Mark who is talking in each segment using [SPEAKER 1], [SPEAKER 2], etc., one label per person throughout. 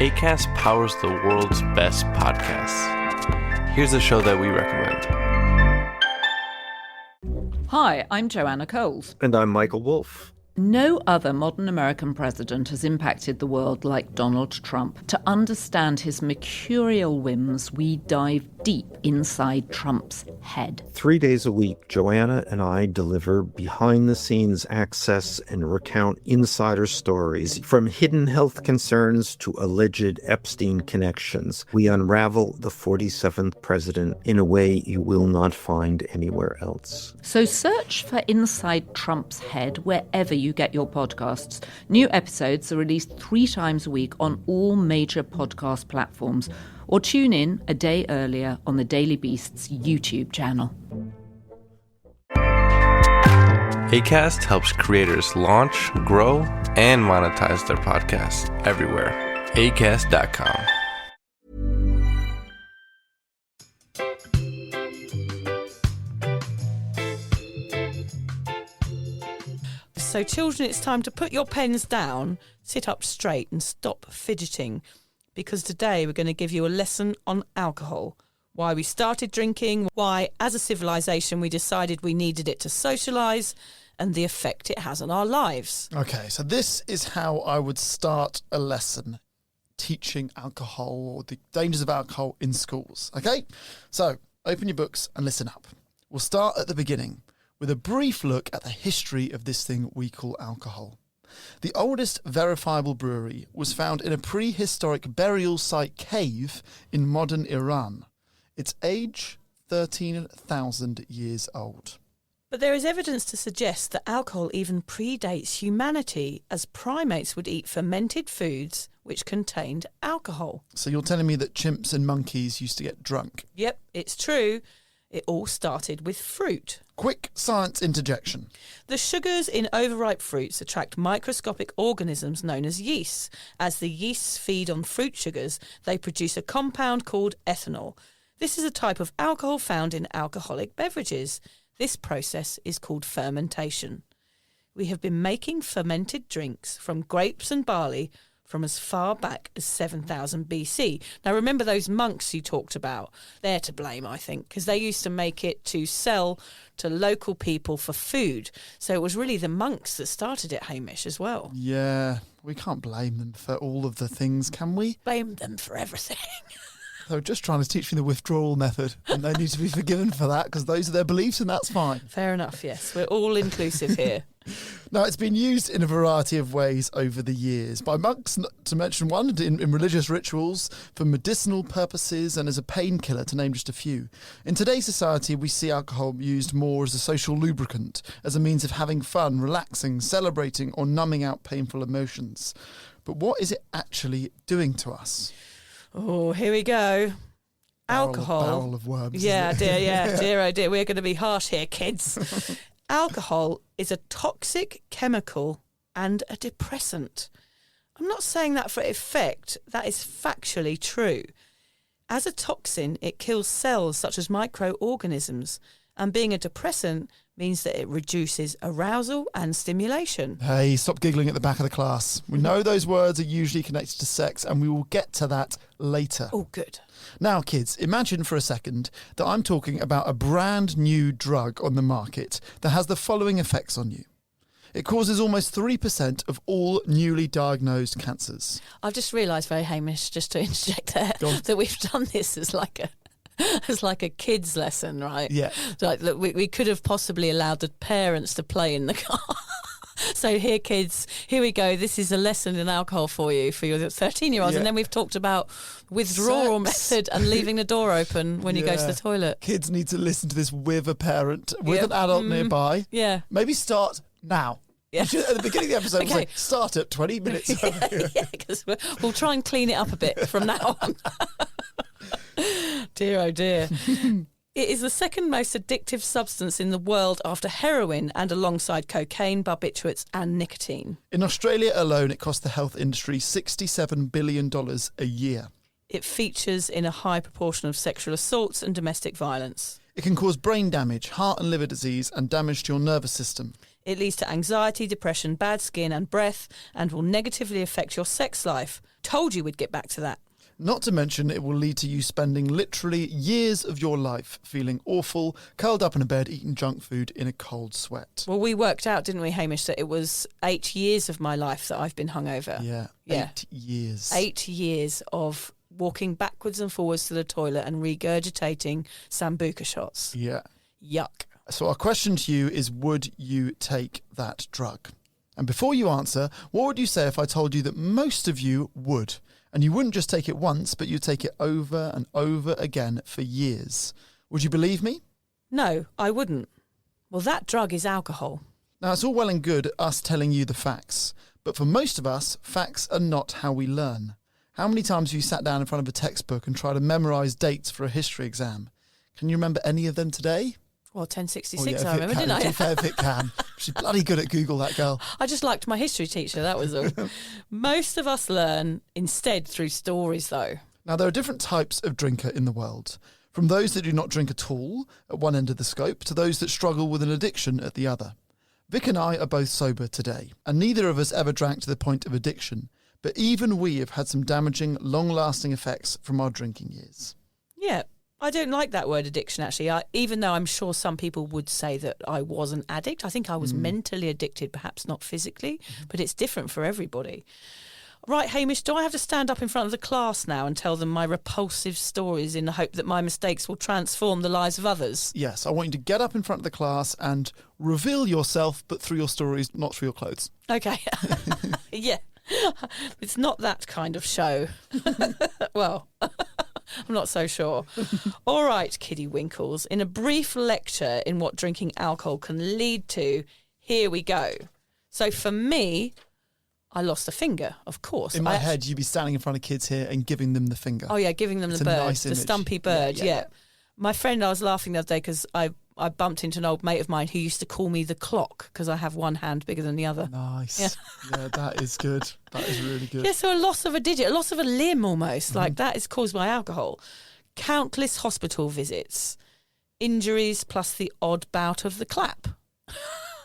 [SPEAKER 1] Acast powers the world's best podcasts. Here's a show that we recommend.
[SPEAKER 2] Hi, I'm Joanna Coles.
[SPEAKER 3] And I'm Michael Wolff.
[SPEAKER 2] No other modern American president has impacted the world like Donald Trump. To understand his mercurial whims, we dive deep inside Trump's head.
[SPEAKER 3] 3 days a week, Joanna and I deliver behind-the-scenes access and recount insider stories. From hidden health concerns to alleged Epstein connections, we unravel the 47th president in a way you will not find anywhere else.
[SPEAKER 2] So search for Inside Trump's Head wherever you get your podcasts. New episodes are released 3 times a week on all major podcast platforms, or tune in a day earlier on the Daily Beast's YouTube channel.
[SPEAKER 1] Acast helps creators launch, grow, and monetize their podcasts everywhere. Acast.com.
[SPEAKER 4] So children, it's time to put your pens down, sit up straight and stop fidgeting, because today we're going to give you a lesson on alcohol. Why we started drinking, why as a civilization we decided we needed it to socialise, and the effect it has on our lives.
[SPEAKER 5] Okay, so this is how I would start a lesson teaching alcohol or the dangers of alcohol in schools. Okay, so open your books and listen up. We'll start at the beginning with a brief look at the history of this thing we call alcohol. The oldest verifiable brewery was found in a prehistoric burial site cave in modern Iran. Its age, 13,000 years old.
[SPEAKER 4] But there is evidence to suggest that alcohol even predates humanity, as primates would eat fermented foods which contained alcohol.
[SPEAKER 5] So you're telling me that chimps and monkeys used to get drunk?
[SPEAKER 4] Yep, it's true. It all started with fruit.
[SPEAKER 5] Quick science interjection.
[SPEAKER 4] The sugars in overripe fruits attract microscopic organisms known as yeasts. As the yeasts feed on fruit sugars, they produce a compound called ethanol. This is a type of alcohol found in alcoholic beverages. This process is called fermentation. We have been making fermented drinks from grapes and barley from as far back as 7000 BC. Now, remember those monks you talked about? They're to blame, I think, because they used to make it to sell to local people for food. So it was really the monks that started it, Hamish, as well.
[SPEAKER 5] Yeah, we can't blame them for all of the things, can we?
[SPEAKER 4] Blame them for everything.
[SPEAKER 5] They were just trying to teach me the withdrawal method, and they need to be forgiven for that because those are their beliefs and that's fine.
[SPEAKER 4] Fair enough, yes. We're all inclusive here.
[SPEAKER 5] Now, it's been used in a variety of ways over the years. By monks, to mention one, in religious rituals, for medicinal purposes and as a painkiller, to name just a few. In today's society, we see alcohol used more as a social lubricant, as a means of having fun, relaxing, celebrating, or numbing out painful emotions. But what is it actually doing to us?
[SPEAKER 4] Oh, here we go. Alcohol.
[SPEAKER 5] Barrel of worms.
[SPEAKER 4] Yeah, dear, oh dear. We're going to be harsh here, kids. Alcohol is a toxic chemical and a depressant. I'm not saying that for effect. That is factually true. As a toxin, it kills cells such as microorganisms, and being a depressant means that it reduces arousal and stimulation.
[SPEAKER 5] Hey, stop giggling at the back of the class. We know those words are usually connected to sex, and we will get to that later.
[SPEAKER 4] Oh, good.
[SPEAKER 5] Now, kids, imagine for a second that I'm talking about a brand new drug on the market that has the following effects on you. It causes almost 3% of all newly diagnosed cancers.
[SPEAKER 4] I've just realised, very Hamish, just to interject there, that we've done this as like a kid's lesson, right?
[SPEAKER 5] Yeah.
[SPEAKER 4] Like, look, we could have possibly allowed the parents to play in the car. So here, kids, here we go. This is a lesson in alcohol for you, for your 13-year-olds.
[SPEAKER 5] Yeah.
[SPEAKER 4] And then we've talked about withdrawal method and leaving the door open when you go to the toilet.
[SPEAKER 5] Kids need to listen to this with a parent, with an adult nearby.
[SPEAKER 4] Yeah.
[SPEAKER 5] Maybe start now.
[SPEAKER 4] Yeah.
[SPEAKER 5] At the beginning of the episode,
[SPEAKER 4] Okay.
[SPEAKER 5] was like, start at 20 minutes.
[SPEAKER 4] Yeah, because we'll try and clean it up a bit from now on. Dear, oh dear. It is the second most addictive substance in the world after heroin and alongside cocaine, barbiturates and nicotine.
[SPEAKER 5] In Australia alone, it costs the health industry $67 billion a year.
[SPEAKER 4] It features in a high proportion of sexual assaults and domestic violence.
[SPEAKER 5] It can cause brain damage, heart and liver disease, and damage to your nervous system.
[SPEAKER 4] It leads to anxiety, depression, bad skin and breath, and will negatively affect your sex life. Told you we'd get back to that.
[SPEAKER 5] Not to mention, it will lead to you spending literally years of your life feeling awful, curled up in a bed, eating junk food in a cold sweat.
[SPEAKER 4] Well, we worked out, didn't we, Hamish, that it was 8 years of my life that I've been hungover.
[SPEAKER 5] Yeah. 8 years.
[SPEAKER 4] 8 years of walking backwards and forwards to the toilet and regurgitating Sambuca shots.
[SPEAKER 5] Yeah.
[SPEAKER 4] Yuck.
[SPEAKER 5] So our question to you is, would you take that drug? And before you answer, what would you say if I told you that most of you would? And you wouldn't just take it once, but you'd take it over and over again for years. Would you believe me?
[SPEAKER 4] No, I wouldn't. Well, that drug is alcohol.
[SPEAKER 5] Now, it's all well and good us telling you the facts, but for most of us, facts are not how we learn. How many times have you sat down in front of a textbook and tried to memorise dates for a history exam? Can you remember any of them today?
[SPEAKER 4] Well, 1066
[SPEAKER 5] Oh, yeah,
[SPEAKER 4] I remember, didn't I?
[SPEAKER 5] To be fair, if it can. She's bloody good at Google, that girl.
[SPEAKER 4] I just liked my history teacher, that was all. Most of us learn instead through stories, though.
[SPEAKER 5] Now, there are different types of drinker in the world, from those that do not drink at all at one end of the scope to those that struggle with an addiction at the other. Vic and I are both sober today, and neither of us ever drank to the point of addiction, but even we have had some damaging, long-lasting effects from our drinking years.
[SPEAKER 4] Yeah, I don't like that word addiction, actually. Even though I'm sure some people would say that I was an addict. I think I was mentally addicted, perhaps not physically, but it's different for everybody. Right, Hamish, do I have to stand up in front of the class now and tell them my repulsive stories in the hope that my mistakes will transform the lives of others?
[SPEAKER 5] Yes, I want you to get up in front of the class and reveal yourself, but through your stories, not through your clothes.
[SPEAKER 4] Okay. Yeah. It's not that kind of show. Well, I'm not so sure. All right, kiddie winkles. In a brief lecture in what drinking alcohol can lead to, here we go. So for me, I lost a finger, of course.
[SPEAKER 5] In my head, you'd be standing in front of kids here and giving them the finger.
[SPEAKER 4] Oh, yeah, giving them
[SPEAKER 5] It's
[SPEAKER 4] the
[SPEAKER 5] a
[SPEAKER 4] bird,
[SPEAKER 5] nice
[SPEAKER 4] the
[SPEAKER 5] image.
[SPEAKER 4] stumpy bird,
[SPEAKER 5] Yeah.
[SPEAKER 4] yeah. My friend, I was laughing the other day because I bumped into an old mate of mine who used to call me the clock because I have one hand bigger than the other.
[SPEAKER 5] Nice.
[SPEAKER 4] Yeah.
[SPEAKER 5] Yeah, that is good. That is really good.
[SPEAKER 4] Yeah, so a loss of a digit, a loss of a limb almost, like that is caused by alcohol. Countless hospital visits, injuries plus the odd bout of the clap.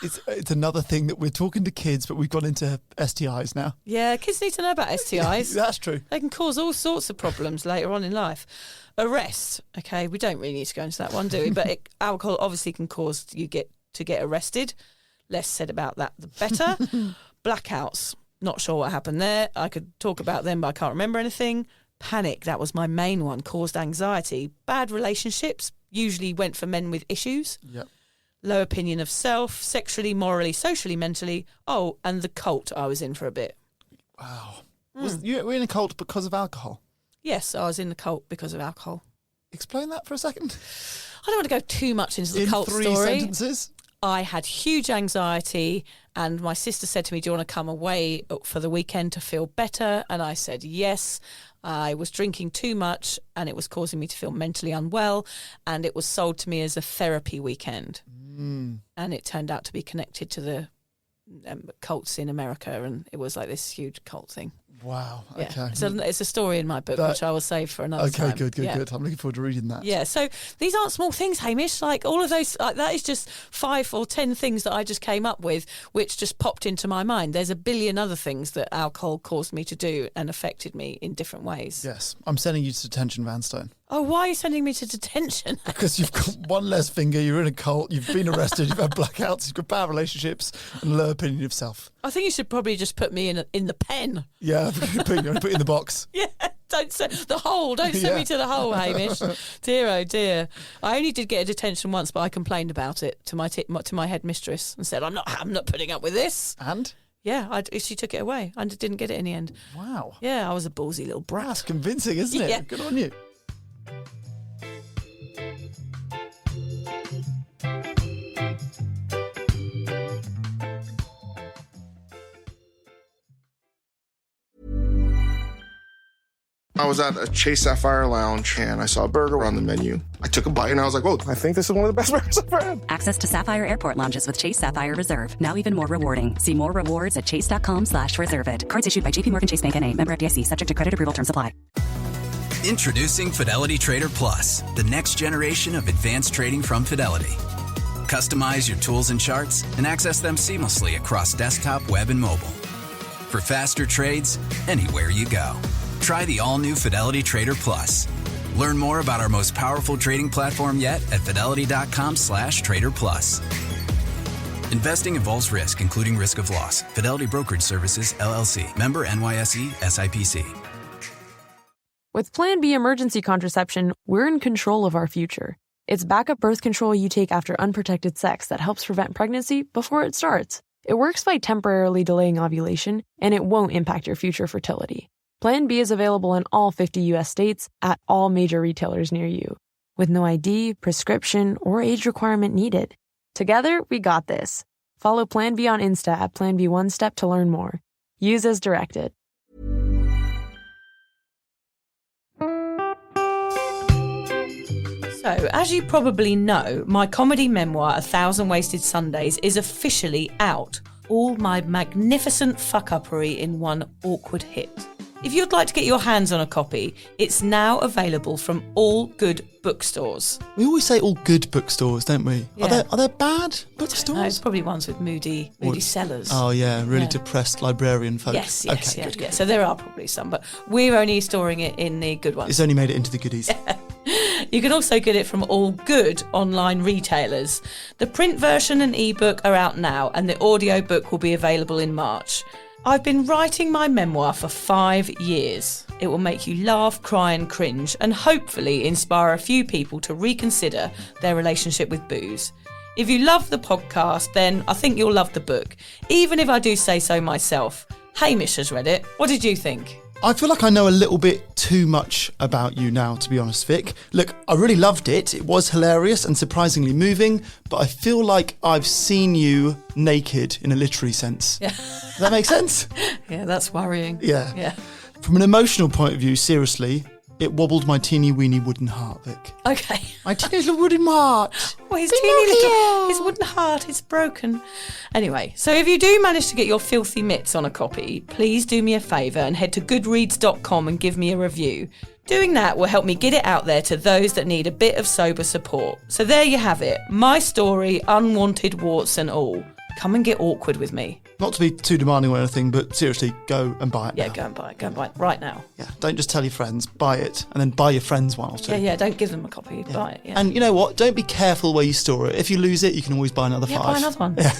[SPEAKER 5] It's another thing that we're talking to kids, but we've gone into STIs now.
[SPEAKER 4] Yeah, kids need to know about STIs.
[SPEAKER 5] That's true.
[SPEAKER 4] They can cause all sorts of problems later on in life. Arrest. Okay, we don't really need to go into that one, do we? But alcohol obviously can cause you to get arrested. Less said about that, the better. Blackouts. Not sure what happened there. I could talk about them, but I can't remember anything. Panic. That was my main one. Caused anxiety. Bad relationships. Usually went for men with issues.
[SPEAKER 5] Yep.
[SPEAKER 4] Low opinion of self. Sexually, morally, socially, mentally. Oh, and the cult I was in for a bit.
[SPEAKER 5] Wow. You were in a cult because of alcohol?
[SPEAKER 4] Yes, I was in the cult because of alcohol.
[SPEAKER 5] Explain that for a second.
[SPEAKER 4] I don't want to go too much into the cult
[SPEAKER 5] In 3
[SPEAKER 4] story.
[SPEAKER 5] sentences?
[SPEAKER 4] I had huge anxiety and my sister said to me, do you want to come away for the weekend to feel better? And I said yes. I was drinking too much and it was causing me to feel mentally unwell, and it was sold to me as a therapy weekend. And it turned out to be connected to the cults in America, and it was like this huge cult thing.
[SPEAKER 5] Wow.
[SPEAKER 4] Yeah.
[SPEAKER 5] Okay.
[SPEAKER 4] So it's a story in my book, which I will save for another time.
[SPEAKER 5] Okay, good.
[SPEAKER 4] Yeah.
[SPEAKER 5] I'm looking forward to reading that.
[SPEAKER 4] Yeah, so these aren't small things, Hamish. Like all of those, like, that is just 5 or 10 things that I just came up with, which just popped into my mind. There's a billion other things that alcohol caused me to do and affected me in different ways.
[SPEAKER 5] Yes. I'm sending you to detention, Vanstone.
[SPEAKER 4] Oh, why are you sending me to detention?
[SPEAKER 5] Because you've got one less finger, you're in a cult, you've been arrested, you've had blackouts, you've got bad relationships, and low opinion of self.
[SPEAKER 4] I think you should probably just put me in the pen.
[SPEAKER 5] Yeah, put you in the box.
[SPEAKER 4] Yeah, don't send the hole. Don't send
[SPEAKER 5] Yeah.
[SPEAKER 4] me to the hole, Hamish. Dear, oh dear. I only did get a detention once, but I complained about it to my headmistress and said, I'm not putting up with this.
[SPEAKER 5] And?
[SPEAKER 4] Yeah, she took it away. I didn't get it in the end.
[SPEAKER 5] Wow.
[SPEAKER 4] Yeah, I was a ballsy little brat.
[SPEAKER 5] That's convincing, isn't it?
[SPEAKER 4] Yeah.
[SPEAKER 5] Good on you.
[SPEAKER 6] I was at a Chase Sapphire Lounge and I saw a burger on the menu. I took a bite and I was like, whoa, I think this is one of the best burgers I've ever had.
[SPEAKER 7] Access to Sapphire Airport lounges with Chase Sapphire Reserve. Now even more rewarding. See more rewards at chase.com/reserve it. Cards issued by JPMorgan Chase Bank N.A. Member FDIC. Subject to credit approval. Terms apply.
[SPEAKER 8] Introducing Fidelity Trader Plus, the next generation of advanced trading from Fidelity. customize your tools and charts and access them seamlessly across desktop, web, and mobile. For faster trades, anywhere you go. Try the all-new Fidelity Trader Plus. Learn more about our most powerful trading platform yet at fidelity.com/Trader Plus. Investing involves risk, including risk of loss. Fidelity Brokerage Services, LLC. Member NYSE, SIPC.
[SPEAKER 9] With Plan B emergency contraception, we're in control of our future. It's backup birth control you take after unprotected sex that helps prevent pregnancy before it starts. It works by temporarily delaying ovulation, and it won't impact your future fertility. Plan B is available in all 50 U.S. states at all major retailers near you, with no ID, prescription, or age requirement needed. Together, we got this. Follow Plan B on Insta at Plan B One Step to learn more. Use as directed.
[SPEAKER 4] So, as you probably know, my comedy memoir, 1,000 Wasted Sundays, is officially out. All my magnificent fuck-uppery in one awkward hit. If you'd like to get your hands on a copy, it's now available from all good bookstores.
[SPEAKER 5] We always say all good bookstores, don't we?
[SPEAKER 4] Yeah.
[SPEAKER 5] Are there bad bookstores?
[SPEAKER 4] No, it's probably ones with moody sellers.
[SPEAKER 5] Oh, yeah, really
[SPEAKER 4] Yeah.
[SPEAKER 5] depressed librarian folk.
[SPEAKER 4] Yes,
[SPEAKER 5] Okay,
[SPEAKER 4] yeah,
[SPEAKER 5] good.
[SPEAKER 4] yeah. So there are probably some, but we're only storing it in the good ones.
[SPEAKER 5] It's only made it into the goodies.
[SPEAKER 4] You can also get it from all good online retailers. The print version and ebook are out now, and the audiobook will be available in March. I've been writing my memoir for 5 years. It will make you laugh, cry and cringe, and hopefully inspire a few people to reconsider their relationship with booze. If you love the podcast, then I think you'll love the book, even if I do say so myself. Hamish has read it. What did you think?
[SPEAKER 5] I feel like I know a little bit too much about you now, to be honest, Vic. Look, I really loved it. It was hilarious and surprisingly moving, but I feel like I've seen you naked in a literary sense.
[SPEAKER 4] Yeah.
[SPEAKER 5] Does that make sense?
[SPEAKER 4] Yeah, that's worrying.
[SPEAKER 5] Yeah.
[SPEAKER 4] Yeah.
[SPEAKER 5] From an emotional point of view, seriously, it wobbled my teeny weeny wooden heart, Vic.
[SPEAKER 4] Okay.
[SPEAKER 5] My teeny little wooden heart.
[SPEAKER 4] Well, his teeny little, his wooden heart is broken. Anyway, so if you do manage to get your filthy mitts on a copy, please do me a favour and head to goodreads.com and give me a review. Doing that will help me get it out there to those that need a bit of sober support. So there you have it. My story, unwanted warts and all. Come and get awkward with me.
[SPEAKER 5] Not to be too demanding or anything, but seriously, go and buy it now.
[SPEAKER 4] Yeah, go and buy it. Go and buy it right now.
[SPEAKER 5] Yeah, don't just tell your friends, buy it, and then buy your friends one or two.
[SPEAKER 4] Yeah, don't give them a copy. Buy it, yeah.
[SPEAKER 5] And you know what? Don't be careful where you store it. If you lose it, you can always buy another 5.
[SPEAKER 4] Buy another one.
[SPEAKER 5] Yeah.